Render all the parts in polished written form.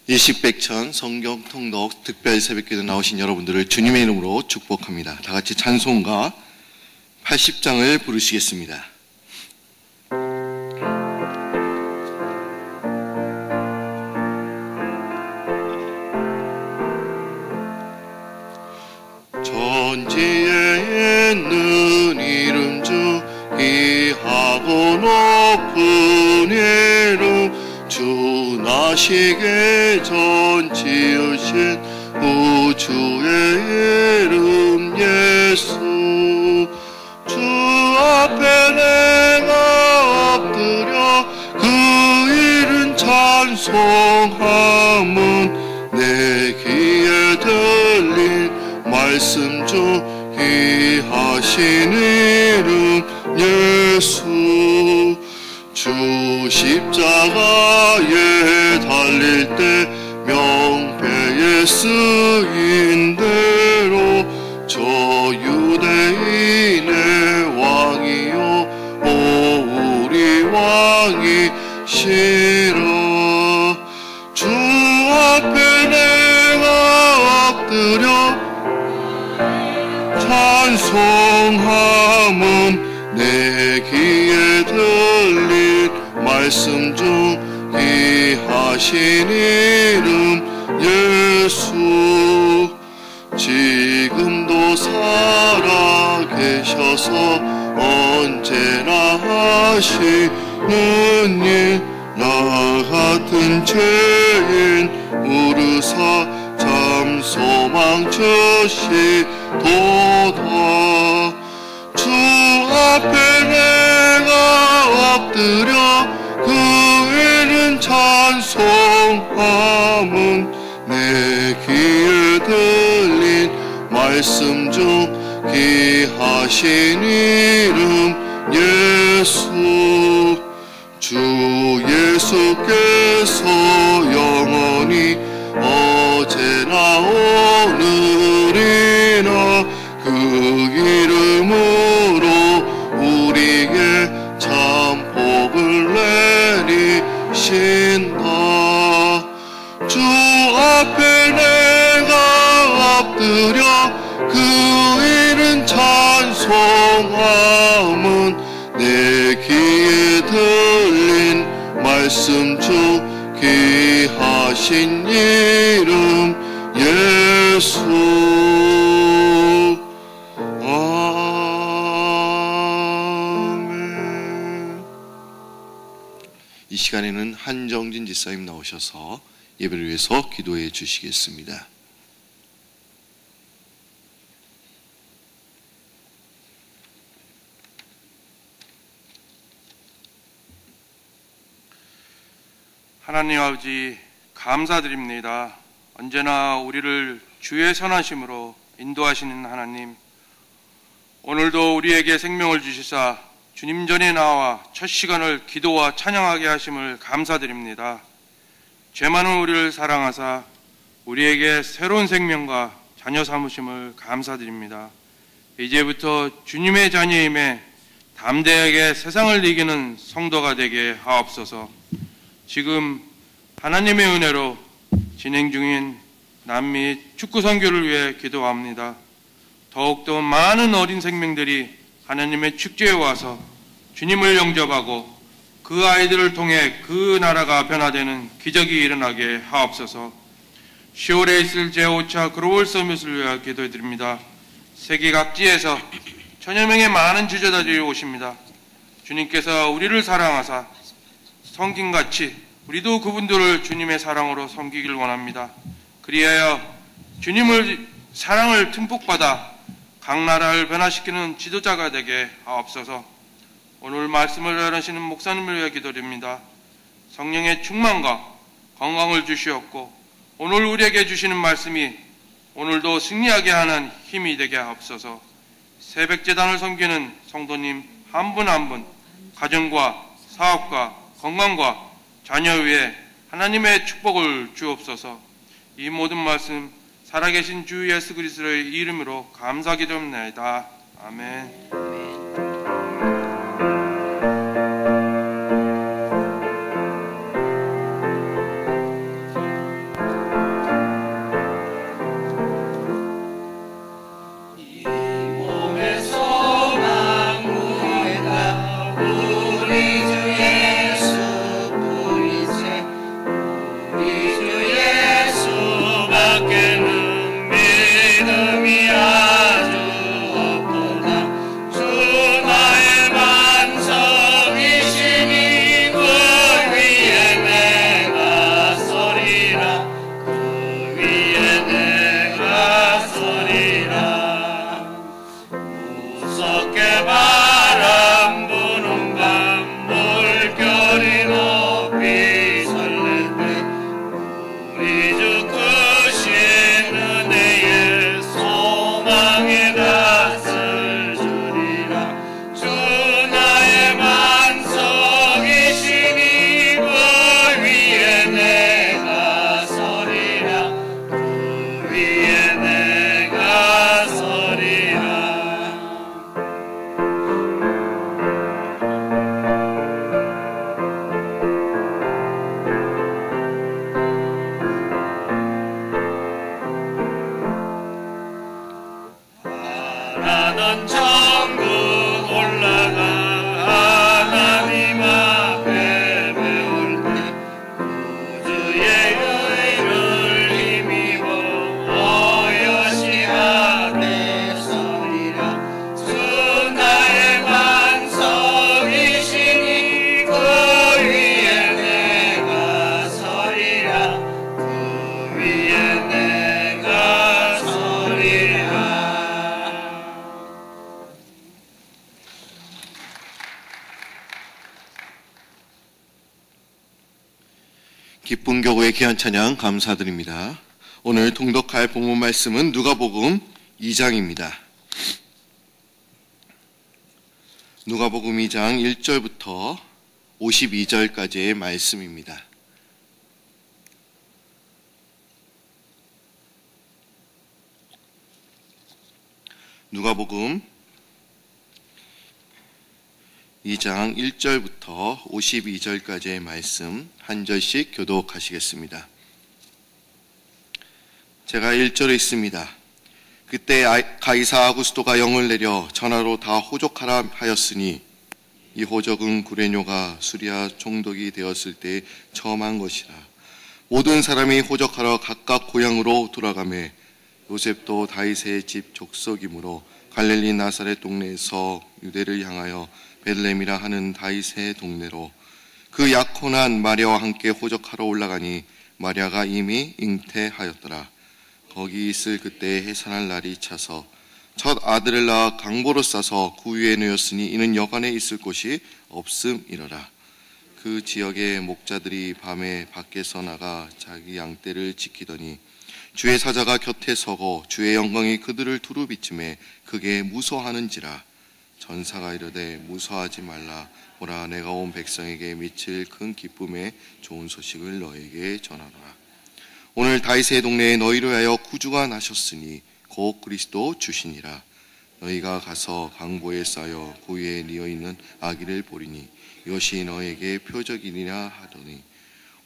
일식백천 성경 통독 특별 새벽기도 나오신 여러분들을 주님의 이름으로 축복합니다. 다 같이 찬송가 80장을 부르시겠습니다. 전지에 있는 이름 중 귀하고 높은 이름 주 나시게 전 지으신 우주의 이름 예수 주 앞에 내가 엎드려 그 이름 찬송함은 내 귀에 들린 말씀 중 귀하신 이름 예수 주 십자가에 달릴 때 명패에 쓰인 대로 저 유대인의 왕이요 오 우리 왕이시라 주 앞에 내가 엎드려 찬송함은 내 귀에 들린 말씀 중 귀하신 이름 예수 지금도 살아계셔서 언제나 하시는 일 나 같은 죄인 우르사 참 소망 주시도다 주 앞에 내가 엎드려 그 이름 찬송함은 내 귀에 들린 말씀 중 귀하신 이름 예수 주 예수께서 영원히 어제나 오늘이나 그 이름으로 우리에게 참 복을 내리신다 주 앞에 내가 엎드려 그 이름 찬송함은 내 귀에 들린 말씀 중 귀하신 이름 예수 아멘. 이 시간에는 한정진 지사님 나오셔서 예배를 위해서 기도해 주시겠습니다. 하나님 아버지 감사드립니다. 언제나 우리를 주의 선하심으로 인도하시는 하나님, 오늘도 우리에게 생명을 주시사 주님 전에 나와 첫 시간을 기도와 찬양하게 하심을 감사드립니다. 죄 많은 우리를 사랑하사 우리에게 새로운 생명과 자녀 삼으심을 감사드립니다. 이제부터 주님의 자녀임에 담대하게 세상을 이기는 성도가 되게 하옵소서. 지금 하나님의 은혜로 진행 중인 남미 축구 선교를 위해 기도합니다. 더욱더 많은 어린 생명들이 하나님의 축제에 와서 주님을 영접하고 그 아이들을 통해 그 나라가 변화되는 기적이 일어나게 하옵소서. 10월에 있을 제5차 글로벌 서밋을 위해 기도해드립니다. 세계 각지에서 천여 명의 많은 지도자들이 오십니다. 주님께서 우리를 사랑하사 섬김같이 우리도 그분들을 주님의 사랑으로 섬기길 원합니다. 그리하여 주님을 사랑을 듬뿍 받아 각 나라를 변화시키는 지도자가 되게 하옵소서. 오늘 말씀을 전하시는 목사님을 위해 기도드립니다. 성령의 충만과 건강을 주시옵고 오늘 우리에게 주시는 말씀이 오늘도 승리하게 하는 힘이 되게 하옵소서. 새벽제단을 섬기는 성도님 한 분 한 분 가정과 사업과 건강과 자녀 위에 하나님의 축복을 주옵소서. 이 모든 말씀 살아계신 주 예수 그리스도의 이름으로 감사기도합니다. 아멘. 기쁜 교회의 귀한 찬양 감사드립니다. 오늘 통독할 본문 말씀은 누가복음 2장입니다. 누가복음 2장 1절부터 52절까지의 말씀입니다. 누가복음 2장 1절부터 52절까지의 말씀 한 절씩 교독하시겠습니다. 제가 1절에 있습니다. 그때 가이사 아구스토가 영을 내려 전하로 다 호적하라 하였으니 이 호적은 구레뇨가 수리아 총독이 되었을 때 처음 한 것이라. 모든 사람이 호적하러 각각 고향으로 돌아가매 요셉도 다윗의 집 족속이므로 갈릴리 나사렛 동네에서 유대를 향하여 베들레헴이라 하는 다윗의 동네로 그 약혼한 마리아와 함께 호적하러 올라가니 마리아가 이미 잉태하였더라. 거기 있을 그때 해산할 날이 차서 첫 아들을 낳아 강보로 싸서 구유에 놓였으니 이는 여관에 있을 곳이 없음이러라. 그 지역의 목자들이 밤에 밖에서 나가 자기 양떼를 지키더니 주의 사자가 곁에 서고 주의 영광이 그들을 두루 비침에 그게 무서워하는지라. 전사가 이르되 무서워하지 말라. 보라, 내가 온 백성에게 미칠 큰 기쁨의 좋은 소식을 너에게 전하노라. 오늘 다윗의 동네에 너희를 위하여 구주가 나셨으니 곧 그리스도 주시니라. 너희가 가서 강보에 쌓여 구유에 뉘어있는 아기를 보리니 이것이 너에게 표적이니라 하더니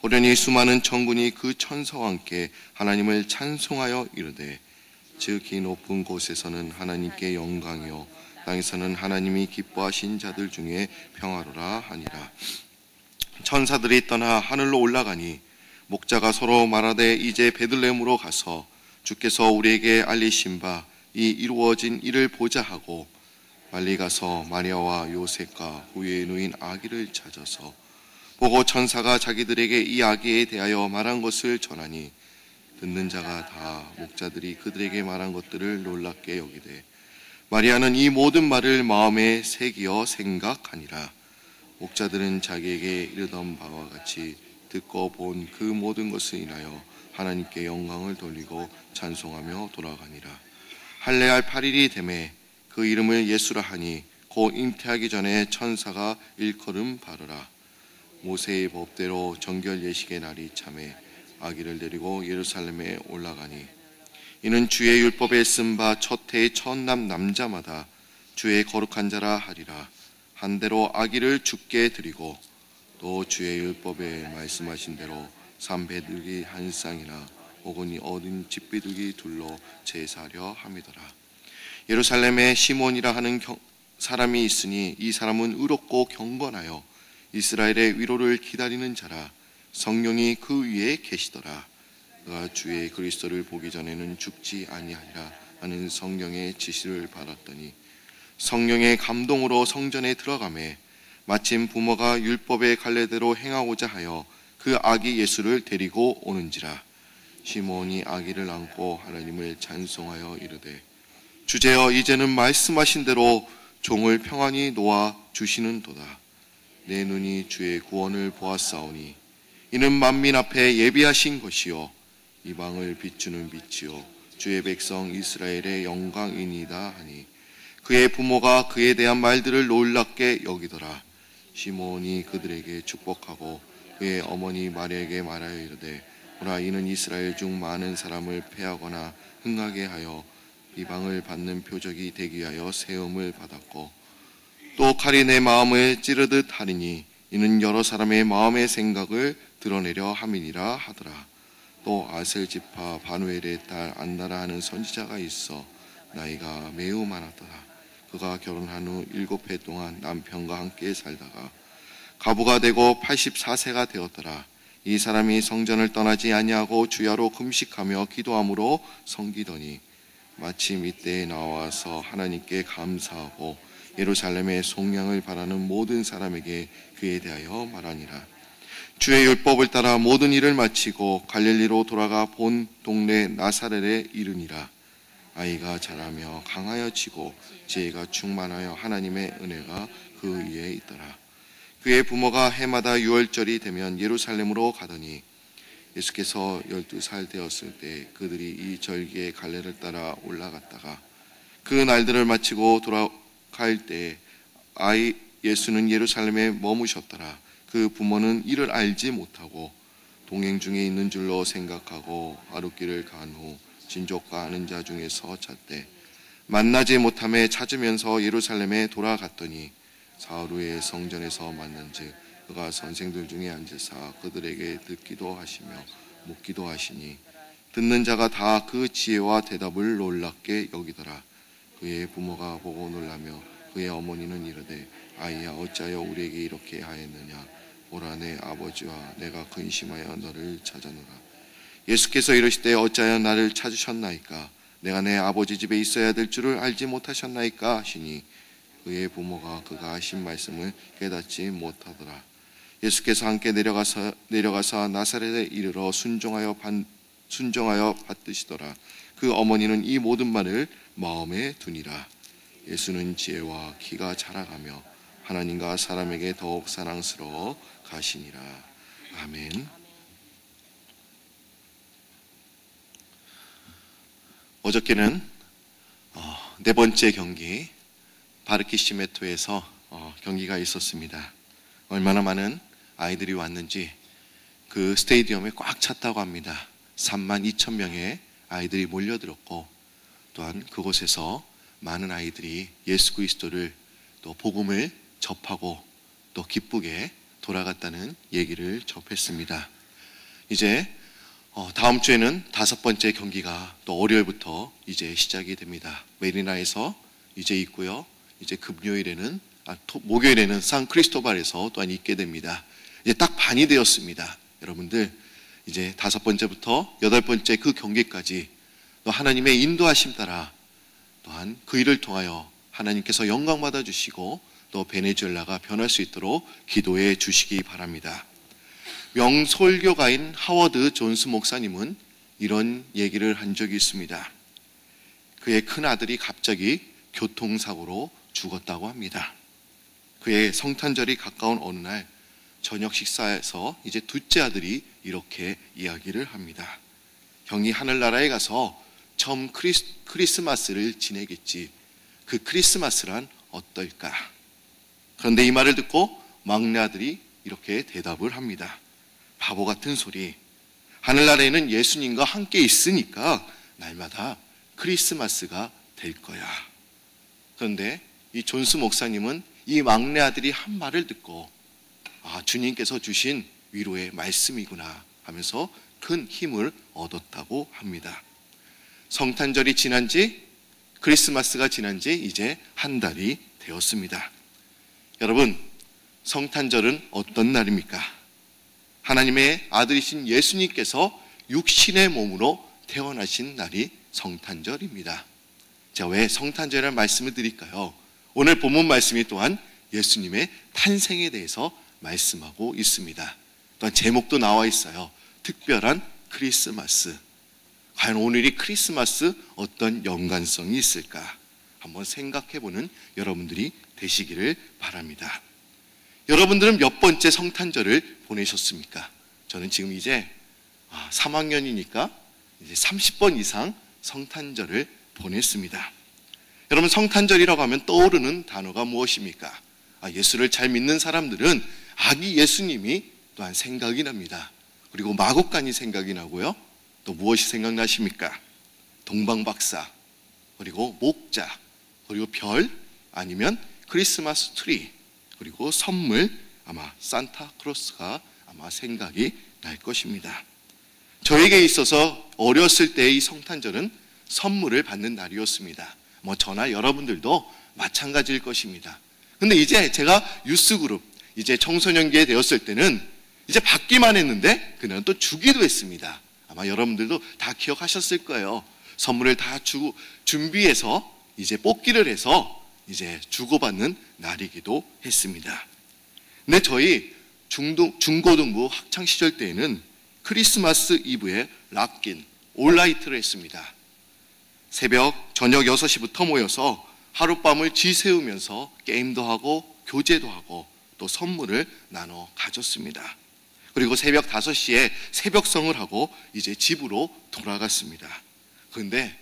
호련히 수많은 천군이 그 천사와 함께 하나님을 찬송하여 이르되 지극히 높은 곳에서는 하나님께 영광이요 땅에서는 하나님이 기뻐하신 자들 중에 평화로라 하니라. 천사들이 떠나 하늘로 올라가니 목자가 서로 말하되 이제 베들레헴으로 가서 주께서 우리에게 알리신 바 이 이루어진 일을 보자 하고 빨리 가서 마리아와 요셉과 구유에 누인 아기를 찾아서 보고 천사가 자기들에게 이 아기에 대하여 말한 것을 전하니 듣는 자가 다 목자들이 그들에게 말한 것들을 놀랍게 여기되 마리아는 이 모든 말을 마음에 새기어 생각하니라. 목자들은 자기에게 이르던 바와 같이 듣고 본 그 모든 것을 인하여 하나님께 영광을 돌리고 찬송하며 돌아가니라. 할례할 8일이 되매 그 이름을 예수라 하니 곧 잉태하기 전에 천사가 일컬음 바르라. 모세의 법대로 정결 예식의 날이 참에 아기를 데리고 예루살렘에 올라가니 이는 주의 율법에 쓴 바 첫 해의 첫남 남자마다 주의 거룩한 자라 하리라. 한대로 아기를 주께 드리고 또 주의 율법에 말씀하신 대로 삼배들기 한 쌍이나 혹은 어린 집비둘기 둘로 제사하려 함이더라. 예루살렘에 시몬이라 하는 사람이 있으니 이 사람은 의롭고 경건하여 이스라엘의 위로를 기다리는 자라. 성령이 그 위에 계시더라. 그가 주의 그리스도를 보기 전에는 죽지 아니하리라 하는 성령의 지시를 받았더니 성령의 감동으로 성전에 들어가매 마침 부모가 율법의 갈례대로 행하고자 하여 그 아기 예수를 데리고 오는지라. 시몬이 아기를 안고 하나님을 찬송하여 이르되 주제여 이제는 말씀하신 대로 종을 평안히 놓아 주시는도다. 내 눈이 주의 구원을 보았사오니 이는 만민 앞에 예비하신 것이요 이방을 비추는 빛이요 주의 백성 이스라엘의 영광이니이다 하니 그의 부모가 그에 대한 말들을 놀랍게 여기더라. 시몬이 그들에게 축복하고 그의 어머니 마리아에게 말하여 이르되 보라, 이는 이스라엘 중 많은 사람을 패하거나 흥하게 하여 비방을 받는 표적이 되기 위하여 세움을 받았고 또 칼이 내 마음을 찌르듯 하리니 이는 여러 사람의 마음의 생각을 드러내려 함이니라 하더라. 또 아셀 지파 바누엘의 딸 안나라 하는 선지자가 있어 나이가 매우 많았더라. 그가 결혼한 후 7해 동안 남편과 함께 살다가 가부가 되고 84세가 되었더라. 이 사람이 성전을 떠나지 아니하고 주야로 금식하며 기도함으로 섬기더니 마침 이때에 나와서 하나님께 감사하고 예루살렘의 속량을 바라는 모든 사람에게 그에 대하여 말하니라. 주의 율법을 따라 모든 일을 마치고 갈릴리로 돌아가 본 동네 나사렛에 이르니라. 아이가 자라며 강하여지고 지혜가 충만하여 하나님의 은혜가 그 위에 있더라. 그의 부모가 해마다 유월절이 되면 예루살렘으로 가더니 예수께서 12살 되었을 때 그들이 이 절기의 갈래를 따라 올라갔다가 그 날들을 마치고 돌아갈 때 예수는 예루살렘에 머무셨더라. 그 부모는 이를 알지 못하고 동행 중에 있는 줄로 생각하고 하룻길을 간 후 친족과 아는 자 중에서 찾되 만나지 못함에 찾으면서 예루살렘에 돌아갔더니 사흘 후에 성전에서 만난즉 그가 선생들 중에 앉으사 그들에게 듣기도 하시며 묻기도 하시니 듣는 자가 다 그 지혜와 대답을 놀랍게 여기더라. 그의 부모가 보고 놀라며 그의 어머니는 이르되 아이야 어찌하여 우리에게 이렇게 하였느냐. 보라 내 아버지와 내가 근심하여 너를 찾아노라. 예수께서 이르시되 어찌하여 나를 찾으셨나이까. 내가 내 아버지 집에 있어야 될 줄을 알지 못하셨나이까 하시니 그의 부모가 그가 하신 말씀을 깨닫지 못하더라. 예수께서 함께 내려가서 나사렛에 이르러 순종하여 받드시더라. 그 어머니는 이 모든 말을 마음에 두니라. 예수는 지혜와 키가 자라가며 하나님과 사람에게 더욱 사랑스러워 가시니라. 아멘. 어저께는 네 번째 경기 바르키시메토에서 경기가 있었습니다. 얼마나 많은 아이들이 왔는지 그 스테디움에 꽉 찼다고 합니다. 32,000명의 아이들이 몰려들었고 또한 그곳에서 많은 아이들이 예수 그리스도를 또 복음을 접하고 또 기쁘게 돌아갔다는 얘기를 접했습니다. 이제 다음 주에는 5번째 경기가 또 월요일부터 이제 시작이 됩니다. 메리나에서 이제 있고요. 이제 목요일에는 산크리스토발에서 또한 있게 됩니다. 이제 딱 반이 되었습니다. 여러분들 이제 5번째부터 8번째 그 경기까지 또 하나님의 인도하심 따라 또한 그 일을 통하여 하나님께서 영광 받아 주시고 또 베네수엘라가 변할 수 있도록 기도해 주시기 바랍니다. 명설교가인 하워드 존스 목사님은 이런 얘기를 한 적이 있습니다. 그의 큰 아들이 갑자기 교통사고로 죽었다고 합니다. 그의 성탄절이 가까운 어느 날 저녁 식사에서 이제 둘째 아들이 이렇게 이야기를 합니다. 형이 하늘나라에 가서 처음 크리스마스를 지내겠지. 그 크리스마스란 어떨까? 그런데 이 말을 듣고 막내 아들이 이렇게 대답을 합니다. 바보 같은 소리. 하늘나라에는 예수님과 함께 있으니까 날마다 크리스마스가 될 거야. 그런데 이 존스 목사님은 이 막내 아들이 한 말을 듣고 주님께서 주신 위로의 말씀이구나 하면서 큰 힘을 얻었다고 합니다. 성탄절이 지난지 크리스마스가 지난지 이제 한 달이 되었습니다. 여러분, 성탄절은 어떤 날입니까? 하나님의 아들이신 예수님께서 육신의 몸으로 태어나신 날이 성탄절입니다. 제가 왜 성탄절이라는 말씀을 드릴까요? 오늘 본문 말씀이 또한 예수님의 탄생에 대해서 말씀하고 있습니다. 또한 제목도 나와 있어요. 특별한 크리스마스. 과연 오늘이 크리스마스 어떤 연관성이 있을까? 한번 생각해보는 여러분들이 되시기를 바랍니다. 여러분들은 몇 번째 성탄절을 보내셨습니까? 저는 지금 이제 3학년이니까 이제 30번 이상 성탄절을 보냈습니다. 여러분, 성탄절이라고 하면 떠오르는 단어가 무엇입니까? 예수를 잘 믿는 사람들은 아기 예수님이 또한 생각이 납니다. 그리고 마곡간이 생각이 나고요. 또 무엇이 생각나십니까? 동방박사, 그리고 목자, 그리고 별, 아니면 크리스마스 트리, 그리고 선물, 아마 산타크로스가 아마 생각이 날 것입니다. 저에게 있어서 어렸을 때의 이 성탄절은 선물을 받는 날이었습니다. 저나 여러분들도 마찬가지일 것입니다. 근데 이제 제가 유스그룹, 이제 청소년기에 되었을 때는 이제 받기만 했는데 그날은 또 주기도 했습니다. 아마 여러분들도 다 기억하셨을 거예요. 선물을 다 준비해서 이제 뽑기를 해서 이제 주고받는 날이기도 했습니다. 근데 저희 중고등부 학창시절 때에는 크리스마스 이브에 락긴, 올라이트를 했습니다. 저녁 6시부터 모여서 하룻밤을 지새우면서 게임도 하고 교제도 하고 또 선물을 나눠 가졌습니다. 그리고 새벽 5시에 새벽성을 하고 이제 집으로 돌아갔습니다. 그런데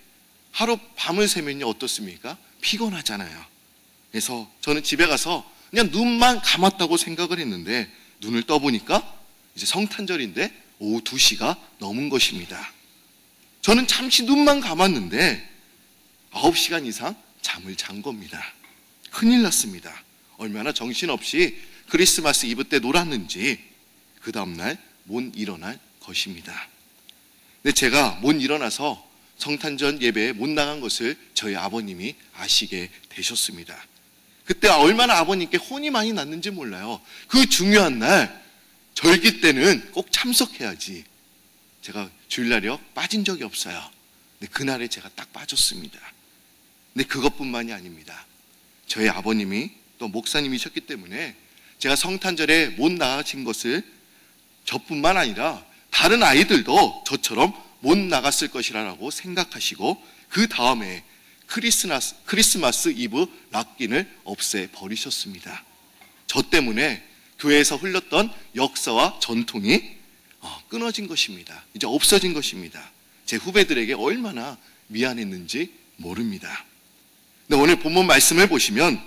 하루 밤을 새면요 어떻습니까? 피곤하잖아요. 그래서 저는 집에 가서 그냥 눈만 감았다고 생각을 했는데 눈을 떠보니까 이제 성탄절인데 오후 2시가 넘은 것입니다. 저는 잠시 눈만 감았는데 9시간 이상 잠을 잔 겁니다. 큰일 났습니다. 얼마나 정신없이 크리스마스 이브 때 놀았는지 그 다음날 못 일어날 것입니다. 근데 제가 못 일어나서 성탄절 예배에 못 나간 것을 저희 아버님이 아시게 되셨습니다. 그때 얼마나 아버님께 혼이 많이 났는지 몰라요. 그 중요한 날 절기 때는 꼭 참석해야지. 제가 주일날이요 빠진 적이 없어요. 근데 그날에 제가 딱 빠졌습니다. 근데 그것뿐만이 아닙니다. 저희 아버님이 또 목사님이셨기 때문에 제가 성탄절에 못 나가신 것을 저뿐만 아니라 다른 아이들도 저처럼 못 나갔을 것이라고 생각하시고 그 다음에 크리스마스 이브 락긴을 없애버리셨습니다. 저 때문에 교회에서 흘렀던 역사와 전통이 끊어진 것입니다. 이제 없어진 것입니다. 제 후배들에게 얼마나 미안했는지 모릅니다. 근데 오늘 본문 말씀을 보시면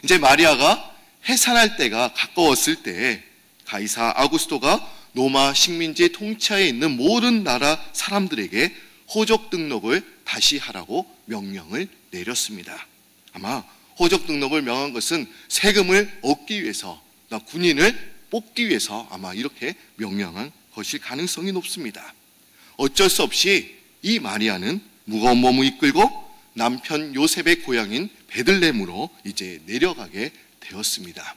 이제 마리아가 해산할 때가 가까웠을 때 가이사 아구스토가 로마 식민지 통치하에 있는 모든 나라 사람들에게 호적 등록을 다시 하라고 명령을 내렸습니다. 아마 호적 등록을 명한 것은 세금을 얻기 위해서, 군인을 뽑기 위해서 아마 이렇게 명령한 것일 가능성이 높습니다. 어쩔 수 없이 이 마리아는 무거운 몸을 이끌고 남편 요셉의 고향인 베들레헴으로 이제 내려가게 되었습니다.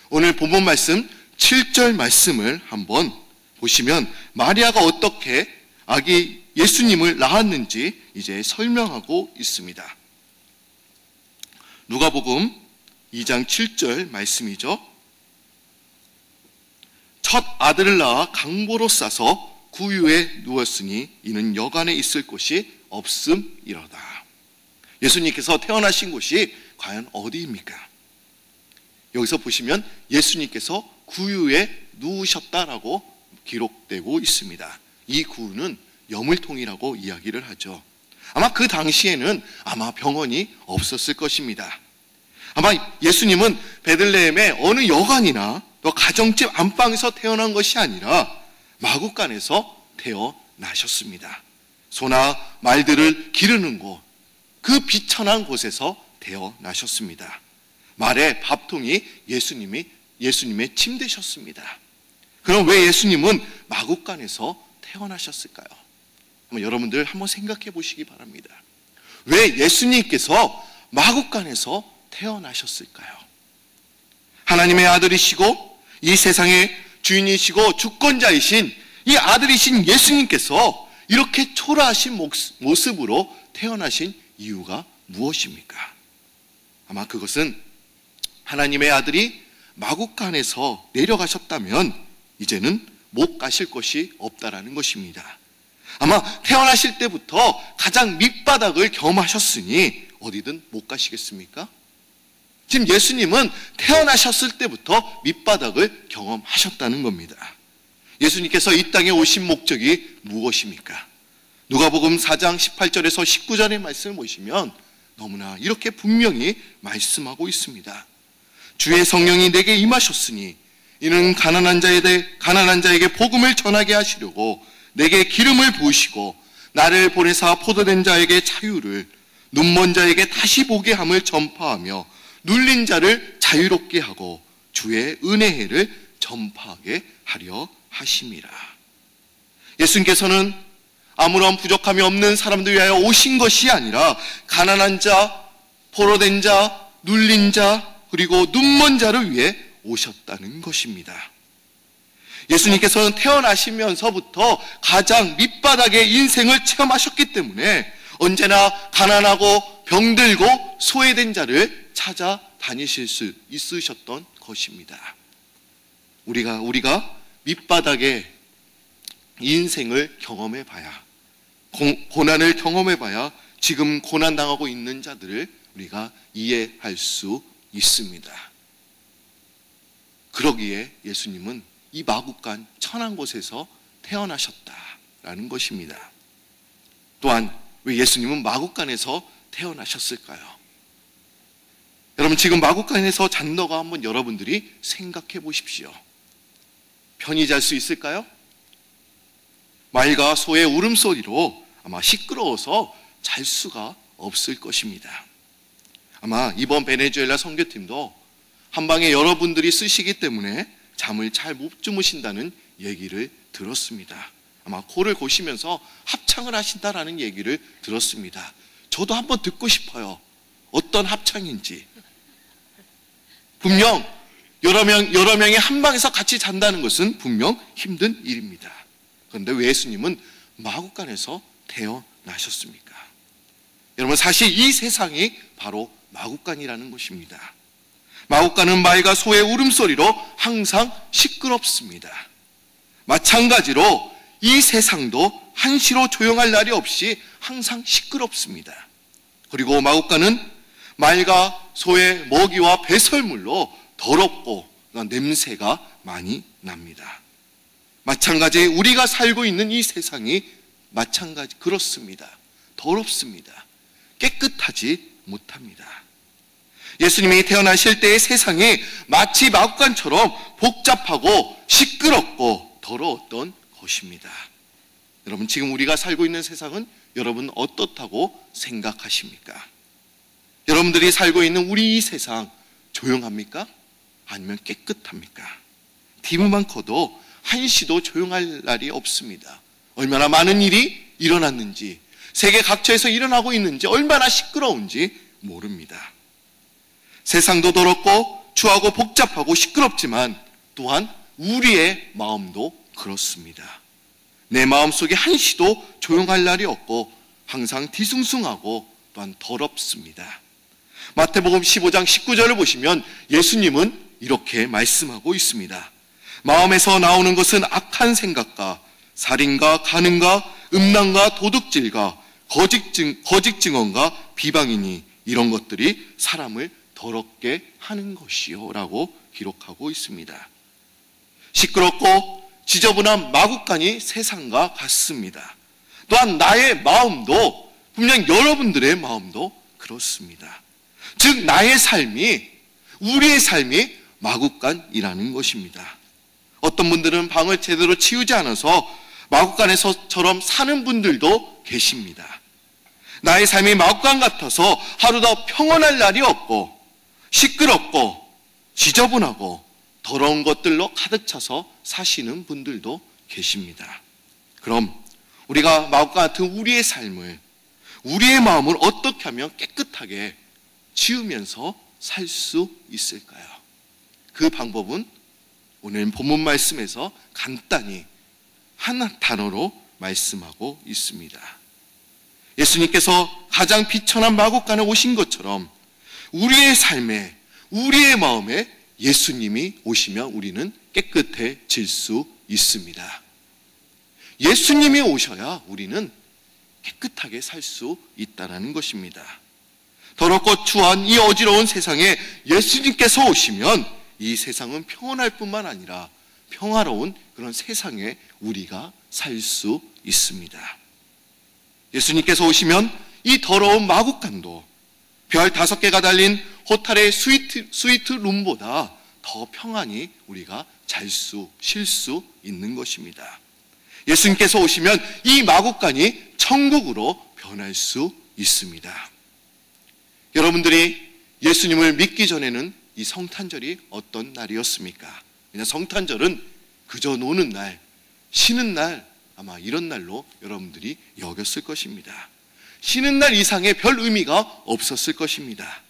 오늘 본문 말씀 7절 말씀을 한번 보시면 마리아가 어떻게 아기 예수님을 낳았는지 이제 설명하고 있습니다. 누가복음 2장 7절 말씀이죠. 첫 아들을 낳아 강보로 싸서 구유에 누웠으니 이는 여간에 있을 곳이 없음이로다. 예수님께서 태어나신 곳이 과연 어디입니까? 여기서 보시면 예수님께서 구유에 누우셨다라고 기록되고 있습니다. 이 구유는 여물통이라고 이야기를 하죠. 아마 그 당시에는 아마 병원이 없었을 것입니다. 아마 예수님은 베들레헴의 어느 여관이나 또 가정집 안방에서 태어난 것이 아니라 마구간에서 태어나셨습니다. 소나 말들을 기르는 곳, 그 비천한 곳에서 태어나셨습니다. 말의 밥통이 예수님의 침대셨습니다. 그럼 왜 예수님은 마구간에서 태어나셨을까요? 여러분들 한번 생각해 보시기 바랍니다. 왜 예수님께서 마구간에서 태어나셨을까요? 하나님의 아들이시고 이 세상의 주인이시고 주권자이신 이 아들이신 예수님께서 이렇게 초라하신 모습으로 태어나신 이유가 무엇입니까? 아마 그것은 하나님의 아들이 마구간에서 내려가셨다면 이제는 못 가실 곳이 없다라는 것입니다. 아마 태어나실 때부터 가장 밑바닥을 경험하셨으니 어디든 못 가시겠습니까? 지금 예수님은 태어나셨을 때부터 밑바닥을 경험하셨다는 겁니다. 예수님께서 이 땅에 오신 목적이 무엇입니까? 누가복음 4장 18절에서 19절의 말씀을 보시면 너무나 이렇게 분명히 말씀하고 있습니다. 주의 성령이 내게 임하셨으니 이는 가난한 자에게 복음을 전하게 하시려고 내게 기름을 부으시고 나를 보내사 포도된 자에게 자유를, 눈먼 자에게 다시 보게 함을 전파하며 눌린 자를 자유롭게 하고 주의 은혜를 전파하게 하려 하심이라. 예수님께서는 아무런 부족함이 없는 사람들 위하여 오신 것이 아니라 가난한 자, 포로된 자, 눌린 자, 그리고 눈먼 자를 위해 오셨다는 것입니다. 예수님께서는 태어나시면서부터 가장 밑바닥의 인생을 체험하셨기 때문에 언제나 가난하고 병들고 소외된 자를 찾아다니실 수 있으셨던 것입니다. 우리가 밑바닥의 인생을 경험해봐야, 고난을 경험해봐야 지금 고난당하고 있는 자들을 우리가 이해할 수 있습니다. 그러기에 예수님은 이 마국간 천한 곳에서 태어나셨다라는 것입니다. 또한 왜 예수님은 마국간에서 태어나셨을까요? 여러분, 지금 마국간에서 잔다고 한번 여러분들이 생각해 보십시오. 편히 잘 수 있을까요? 말과 소의 울음소리로 아마 시끄러워서 잘 수가 없을 것입니다. 아마 이번 베네수엘라 선교팀도 한방에 여러분들이 쓰시기 때문에 잠을 잘 못 주무신다는 얘기를 들었습니다. 아마 코를 고시면서 합창을 하신다라는 얘기를 들었습니다. 저도 한번 듣고 싶어요. 어떤 합창인지. 분명 여러 명이 한 방에서 같이 잔다는 것은 분명 힘든 일입니다. 그런데 왜 예수님은 마국간에서 태어나셨습니까? 여러분, 사실 이 세상이 바로 마국간이라는 것입니다. 마국간은 말과 소의 울음소리로 항상 시끄럽습니다. 마찬가지로 이 세상도 한시로 조용할 날이 없이 항상 시끄럽습니다. 그리고 마국간은 말과 소의 먹이와 배설물로 더럽고 냄새가 많이 납니다. 마찬가지 우리가 살고 있는 이 세상이 마찬가지 그렇습니다. 더럽습니다. 깨끗하지 못합니다. 예수님이 태어나실 때의 세상이 마치 마국간처럼 복잡하고 시끄럽고 더러웠던 것입니다. 여러분, 지금 우리가 살고 있는 세상은 여러분 어떻다고 생각하십니까? 여러분들이 살고 있는 우리 이 세상 조용합니까? 아니면 깨끗합니까? TV만 커도 한시도 조용할 날이 없습니다. 얼마나 많은 일이 일어났는지, 세계 각처에서 일어나고 있는지, 얼마나 시끄러운지 모릅니다. 세상도 더럽고 추하고 복잡하고 시끄럽지만 또한 우리의 마음도 그렇습니다. 내 마음속에 한시도 조용할 날이 없고 항상 뒤숭숭하고 또한 더럽습니다. 마태복음 15장 19절을 보시면 예수님은 이렇게 말씀하고 있습니다. 마음에서 나오는 것은 악한 생각과 살인과 간음과 음란과 도둑질과 거짓 증언과 비방이니 이런 것들이 사람을 더럽게 하는 것이요 라고 기록하고 있습니다. 시끄럽고 지저분한 마국간이 세상과 같습니다. 또한 나의 마음도 분명 여러분들의 마음도 그렇습니다. 즉 나의 삶이, 우리의 삶이 마국간이라는 것입니다. 어떤 분들은 방을 제대로 치우지 않아서 마국간에서처럼 사는 분들도 계십니다. 나의 삶이 마국간 같아서 하루도 평온할 날이 없고 시끄럽고 지저분하고 더러운 것들로 가득 차서 사시는 분들도 계십니다. 그럼 우리가 마국간 같은 우리의 삶을, 우리의 마음을 어떻게 하면 깨끗하게 지으면서 살 수 있을까요? 그 방법은 오늘 본문 말씀에서 간단히 한 단어로 말씀하고 있습니다. 예수님께서 가장 비천한 마국간에 오신 것처럼 우리의 삶에, 우리의 마음에 예수님이 오시면 우리는 깨끗해질 수 있습니다. 예수님이 오셔야 우리는 깨끗하게 살 수 있다는 것입니다. 더럽고 추한 이 어지러운 세상에 예수님께서 오시면 이 세상은 평온할 뿐만 아니라 평화로운 그런 세상에 우리가 살 수 있습니다. 예수님께서 오시면 이 더러운 마국간도 별 5개가 달린 호텔의 스위트 룸보다 더 평안히 우리가 쉴 수 있는 것입니다. 예수님께서 오시면 이 마국간이 천국으로 변할 수 있습니다. 여러분들이 예수님을 믿기 전에는 이 성탄절이 어떤 날이었습니까? 그냥 성탄절은 그저 노는 날, 쉬는 날, 아마 이런 날로 여러분들이 여겼을 것입니다. 쉬는 날 이상의 별 의미가 없었을 것입니다.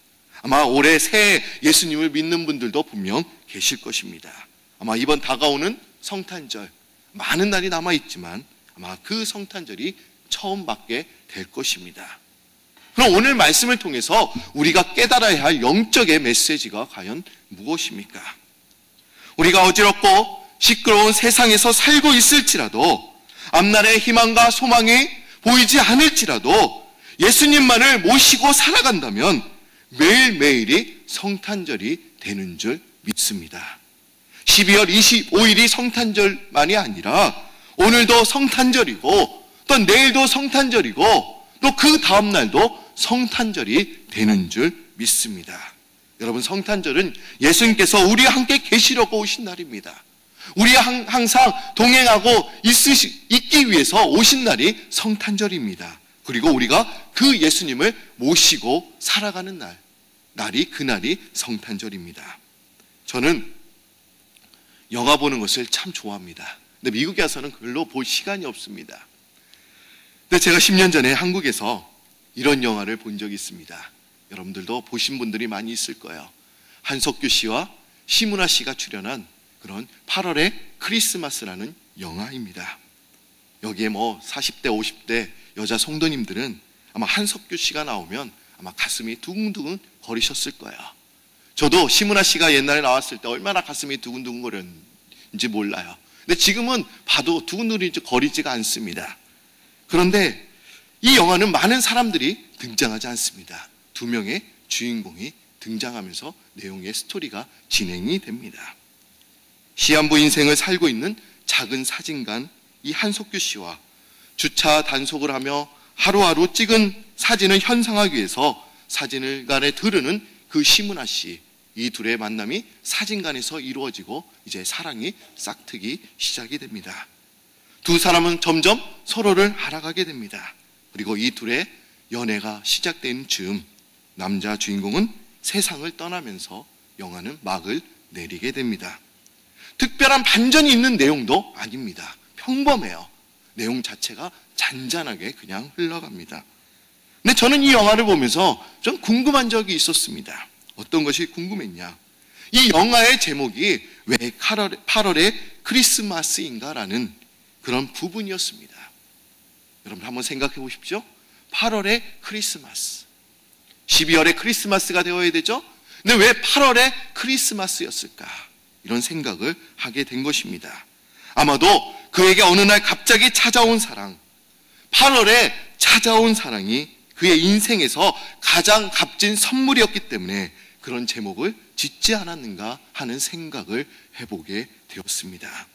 아마 올해 새해 예수님을 믿는 분들도 분명 계실 것입니다. 아마 이번 다가오는 성탄절, 많은 날이 남아있지만 아마 그 성탄절이 처음 맞게 될 것입니다. 그럼 오늘 말씀을 통해서 우리가 깨달아야 할 영적의 메시지가 과연 무엇입니까? 우리가 어지럽고 시끄러운 세상에서 살고 있을지라도 앞날의 희망과 소망이 보이지 않을지라도 예수님만을 모시고 살아간다면 매일매일이 성탄절이 되는 줄 믿습니다. 12월 25일이 성탄절만이 아니라 오늘도 성탄절이고 또 내일도 성탄절이고 또 그 다음 날도 성탄절이 되는 줄 믿습니다. 여러분, 성탄절은 예수님께서 우리와 함께 계시려고 오신 날입니다. 우리가 항상 동행하고 있기 위해서 오신 날이 성탄절입니다. 그리고 우리가 그 예수님을 모시고 살아가는 그날이 성탄절입니다. 저는 영화 보는 것을 참 좋아합니다. 근데 미국에 와서는 별로 볼 시간이 없습니다. 근데 제가 10년 전에 한국에서 이런 영화를 본 적이 있습니다. 여러분들도 보신 분들이 많이 있을 거예요. 한석규 씨와 심은하 씨가 출연한 그런 8월의 크리스마스라는 영화입니다. 여기에 40대, 50대 여자 성도님들은 아마 한석규 씨가 나오면 아마 가슴이 두근두근 거리셨을 거예요. 저도 심은하 씨가 옛날에 나왔을 때 얼마나 가슴이 두근두근 거렸는지 몰라요. 근데 지금은 봐도 두근두근 거리지가 않습니다. 그런데 이 영화는 많은 사람들이 등장하지 않습니다. 2명의 주인공이 등장하면서 내용의 스토리가 진행이 됩니다. 시한부 인생을 살고 있는 작은 사진관 이 한석규 씨와 주차 단속을 하며 하루하루 찍은 사진을 현상하기 위해서 사진관에 들르는 그 심은하 씨, 이 둘의 만남이 사진관에서 이루어지고 이제 사랑이 싹트기 시작이 됩니다. 두 사람은 점점 서로를 알아가게 됩니다. 그리고 이 둘의 연애가 시작된 즈음 남자 주인공은 세상을 떠나면서 영화는 막을 내리게 됩니다. 특별한 반전이 있는 내용도 아닙니다. 평범해요. 내용 자체가 잔잔하게 그냥 흘러갑니다. 근데 저는 이 영화를 보면서 좀 궁금한 적이 있었습니다. 어떤 것이 궁금했냐? 이 영화의 제목이 왜 8월의 크리스마스인가라는 그런 부분이었습니다. 여러분 한번 생각해 보십시오. 8월의 크리스마스. 12월에 크리스마스가 되어야 되죠? 근데 왜 8월에 크리스마스였을까? 이런 생각을 하게 된 것입니다. 아마도 그에게 어느 날 갑자기 찾아온 사랑, 8월에 찾아온 사랑이 그의 인생에서 가장 값진 선물이었기 때문에 그런 제목을 짓지 않았는가 하는 생각을 해보게 되었습니다.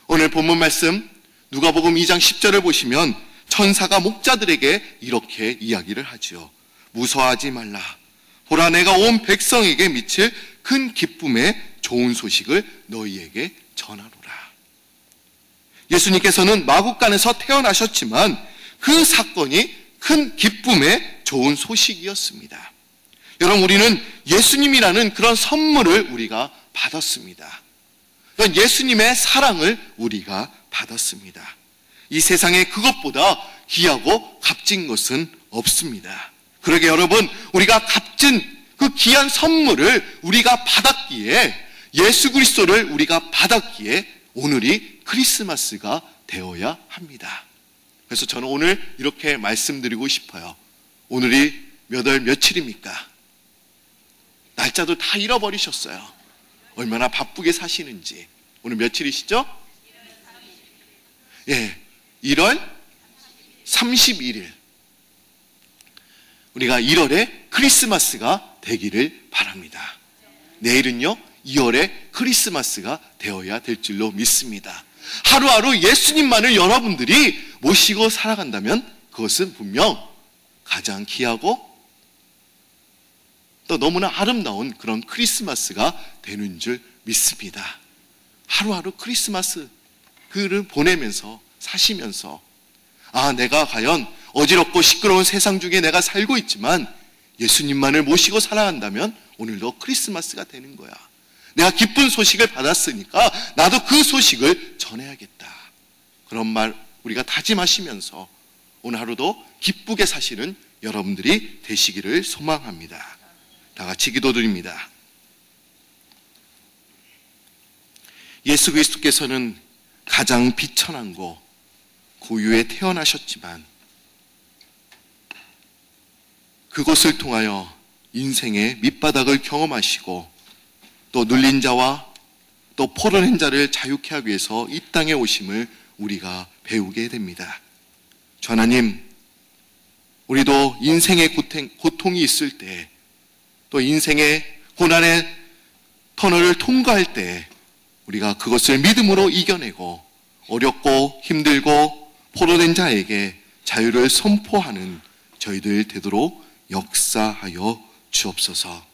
오늘 본문 말씀 누가복음 2장 10절을 보시면 천사가 목자들에게 이렇게 이야기를 하지요. 무서워하지 말라. 보라, 내가 온 백성에게 미칠 큰 기쁨의 좋은 소식을 너희에게 전하노라. 예수님께서는 마국간에서 태어나셨지만 그 사건이 큰 기쁨의 좋은 소식이었습니다. 여러분, 우리는 예수님이라는 그런 선물을 우리가 받았습니다. 예수님의 사랑을 우리가 받았습니다. 이 세상에 그것보다 귀하고 값진 것은 없습니다. 그러게 여러분, 우리가 값진 그 귀한 선물을 우리가 받았기에, 예수 그리스도를 우리가 받았기에 오늘이 크리스마스가 되어야 합니다. 그래서 저는 오늘 이렇게 말씀드리고 싶어요. 오늘이 몇 월 며칠입니까? 날짜도 다 잃어버리셨어요. 얼마나 바쁘게 사시는지. 오늘 며칠이시죠? 1월 31일. 우리가 1월에 크리스마스가 되기를 바랍니다. 내일은요, 2월에 크리스마스가 되어야 될 줄로 믿습니다. 하루하루 예수님만을 여러분들이 모시고 살아간다면 그것은 분명 가장 귀하고 또 너무나 아름다운 그런 크리스마스가 되는 줄 믿습니다. 하루하루 크리스마스 그를 보내면서 사시면서, 내가 과연 어지럽고 시끄러운 세상 중에 내가 살고 있지만 예수님만을 모시고 살아간다면 오늘도 크리스마스가 되는 거야. 내가 기쁜 소식을 받았으니까 나도 그 소식을 전해야겠다. 그런 말 우리가 다짐하시면서 오늘 하루도 기쁘게 사시는 여러분들이 되시기를 소망합니다. 다 같이 기도드립니다. 예수 그리스도께서는 가장 비천하고 고유에 태어나셨지만 그것을 통하여 인생의 밑바닥을 경험하시고 또 눌린 자와 또 포로낸 자를 자유케 하기 위해서 이 땅에 오심을 우리가 배우게 됩니다. 주 하나님, 우리도 인생의 고통이 있을 때, 또 인생의 고난의 터널을 통과할 때 우리가 그것을 믿음으로 이겨내고 어렵고 힘들고 포로된 자에게 자유를 선포하는 저희들 되도록 역사하여 주옵소서.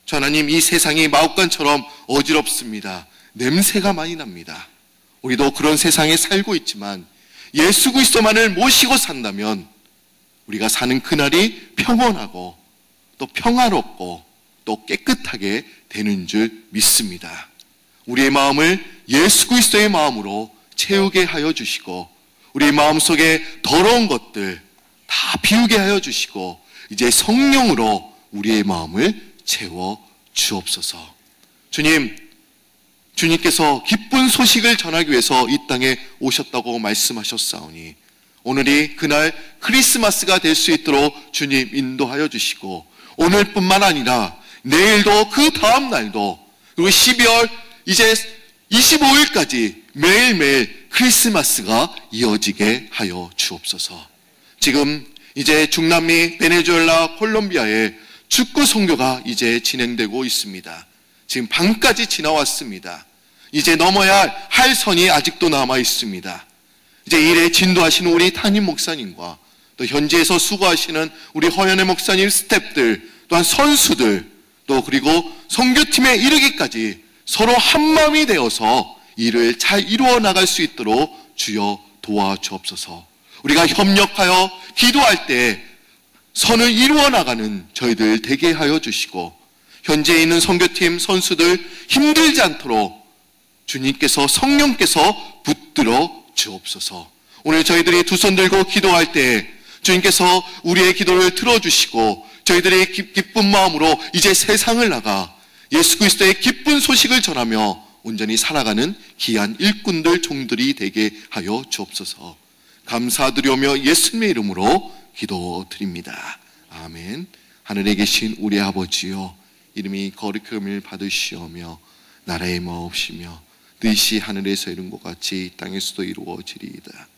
저 하나님, 이 세상이 마옥간처럼 어지럽습니다. 냄새가 많이 납니다. 우리도 그런 세상에 살고 있지만 예수 그리스도만을 모시고 산다면 우리가 사는 그날이 평온하고 또 평화롭고 또 깨끗하게 되는 줄 믿습니다. 우리의 마음을 예수 그리스도의 마음으로 채우게 하여 주시고 우리의 마음속에 더러운 것들 다 비우게 하여 주시고 이제 성령으로 우리의 마음을 채워 주옵소서. 주님께서 기쁜 소식을 전하기 위해서 이 땅에 오셨다고 말씀하셨사오니 오늘이 그날 크리스마스가 될 수 있도록 주님 인도하여 주시고 오늘뿐만 아니라 내일도 그 다음 날도 그리고 12월 이제 25일까지 매일매일 크리스마스가 이어지게 하여 주옵소서. 지금 이제 중남미 베네수엘라 콜롬비아에 축구 선교가 이제 진행되고 있습니다. 지금 반까지 지나왔습니다. 이제 넘어야 할 선이 아직도 남아 있습니다. 이제 일에 진도하시는 우리 담임 목사님과 또 현지에서 수고하시는 우리 허연의 목사님 스태프들 또한 선수들 또 그리고 선교팀에 이르기까지 서로 한마음이 되어서 일을 잘 이루어 나갈 수 있도록 주여 도와주옵소서. 우리가 협력하여 기도할 때 선을 이루어 나가는 저희들 되게 하여 주시고 현재 있는 선교팀 선수들 힘들지 않도록 주님께서 성령께서 붙들어 주옵소서. 오늘 저희들이 두 손 들고 기도할 때 주님께서 우리의 기도를 들어주시고 저희들이 기쁜 마음으로 이제 세상을 나가 예수 그리스도의 기쁜 소식을 전하며 온전히 살아가는 귀한 일꾼들 종들이 되게 하여 주옵소서. 감사드리오며 예수님의 이름으로 기도드립니다. 아멘. 하늘에 계신 우리 아버지여, 이름이 거룩함을 받으시오며 나라의 마옵시며 뜻이 하늘에서 이룬 것 같이 땅에서도 이루어지리이다.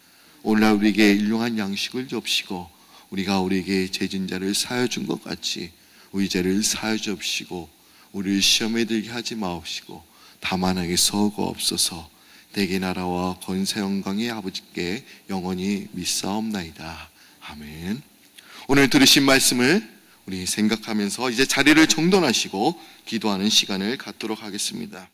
오늘날 우리에게 일용한 양식을 줍시고 우리가 우리에게 죄진 자를 사하여 준 것 같이 우리 죄를 사하여 주옵시고 우리를 시험에 들게 하지 마옵시고 다만 하게서 거옵소서. 대개 나라와 권세 영광의 아버지께 영원히 믿사옵나이다. 아멘. 오늘 들으신 말씀을 우리 생각하면서 이제 자리를 정돈하시고 기도하는 시간을 갖도록 하겠습니다.